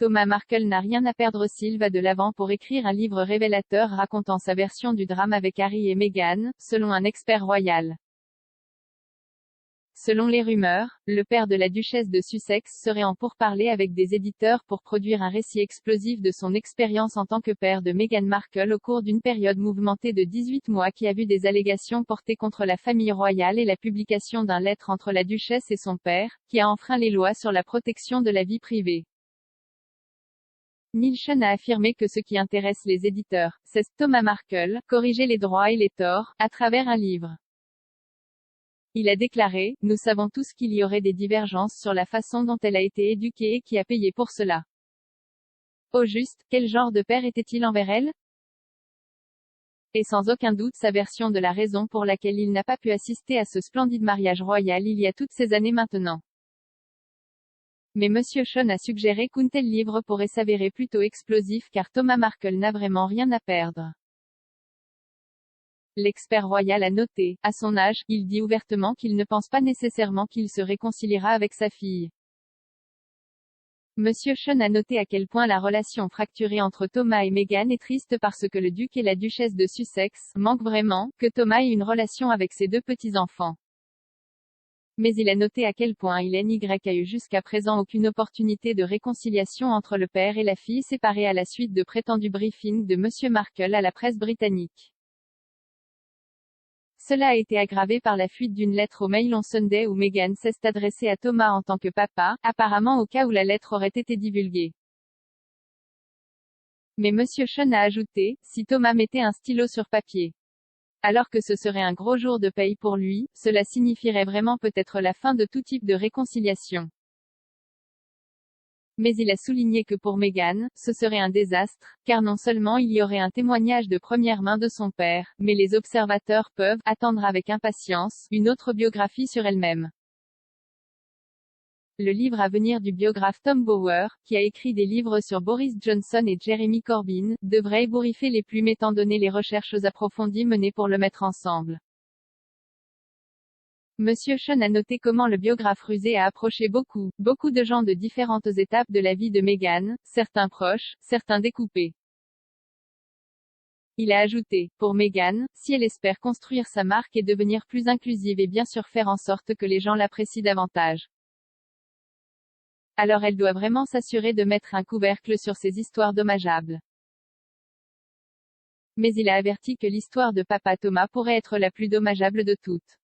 Thomas Markle n'a rien à perdre s'il va de l'avant pour écrire un livre révélateur racontant sa version du drame avec Harry et Meghan, selon un expert royal. Selon les rumeurs, le père de la duchesse de Sussex serait en pourparlers avec des éditeurs pour produire un récit explosif de son expérience en tant que père de Meghan Markle au cours d'une période mouvementée de 18 mois qui a vu des allégations portées contre la famille royale et la publication d'un lettre entre la duchesse et son père, qui a enfreint les lois sur la protection de la vie privée. Neil Sean a affirmé que ce qui intéresse les éditeurs, c'est Thomas Markle, corriger les droits et les torts, à travers un livre. Il a déclaré, « Nous savons tous qu'il y aurait des divergences sur la façon dont elle a été éduquée et qui a payé pour cela. Au juste, quel genre de père était-il envers elle? Et sans aucun doute sa version de la raison pour laquelle il n'a pas pu assister à ce splendide mariage royal il y a toutes ces années maintenant. » Mais Monsieur Sean a suggéré qu'un tel livre pourrait s'avérer plutôt explosif car Thomas Markle n'a vraiment rien à perdre. L'expert royal a noté, à son âge, il dit ouvertement qu'il ne pense pas nécessairement qu'il se réconciliera avec sa fille. Monsieur Sean a noté à quel point la relation fracturée entre Thomas et Meghan est triste parce que le duc et la duchesse de Sussex manquent vraiment que Thomas ait une relation avec ses deux petits-enfants. Mais il a noté à quel point il n'y a eu jusqu'à présent aucune opportunité de réconciliation entre le père et la fille séparés à la suite de prétendus briefings de Monsieur Markle à la presse britannique. Cela a été aggravé par la fuite d'une lettre au Mail on Sunday où Meghan s'est adressée à Thomas en tant que papa, apparemment au cas où la lettre aurait été divulguée. Mais Monsieur Sean a ajouté, si Thomas mettait un stylo sur papier. Alors que ce serait un gros jour de paye pour lui, cela signifierait vraiment peut-être la fin de tout type de réconciliation. Mais il a souligné que pour Meghan, ce serait un désastre, car non seulement il y aurait un témoignage de première main de son père, mais les observateurs peuvent attendre avec impatience une autre biographie sur elle-même. Le livre à venir du biographe Tom Bower, qui a écrit des livres sur Boris Johnson et Jeremy Corbyn, devrait ébouriffer les plumes étant donné les recherches approfondies menées pour le mettre ensemble. Monsieur Sean a noté comment le biographe rusé a approché beaucoup de gens de différentes étapes de la vie de Meghan, certains proches, certains découpés. Il a ajouté, pour Meghan, si elle espère construire sa marque et devenir plus inclusive et bien sûr faire en sorte que les gens l'apprécient davantage. Alors elle doit vraiment s'assurer de mettre un couvercle sur ces histoires dommageables. Mais il a averti que l'histoire de Papa Thomas pourrait être la plus dommageable de toutes.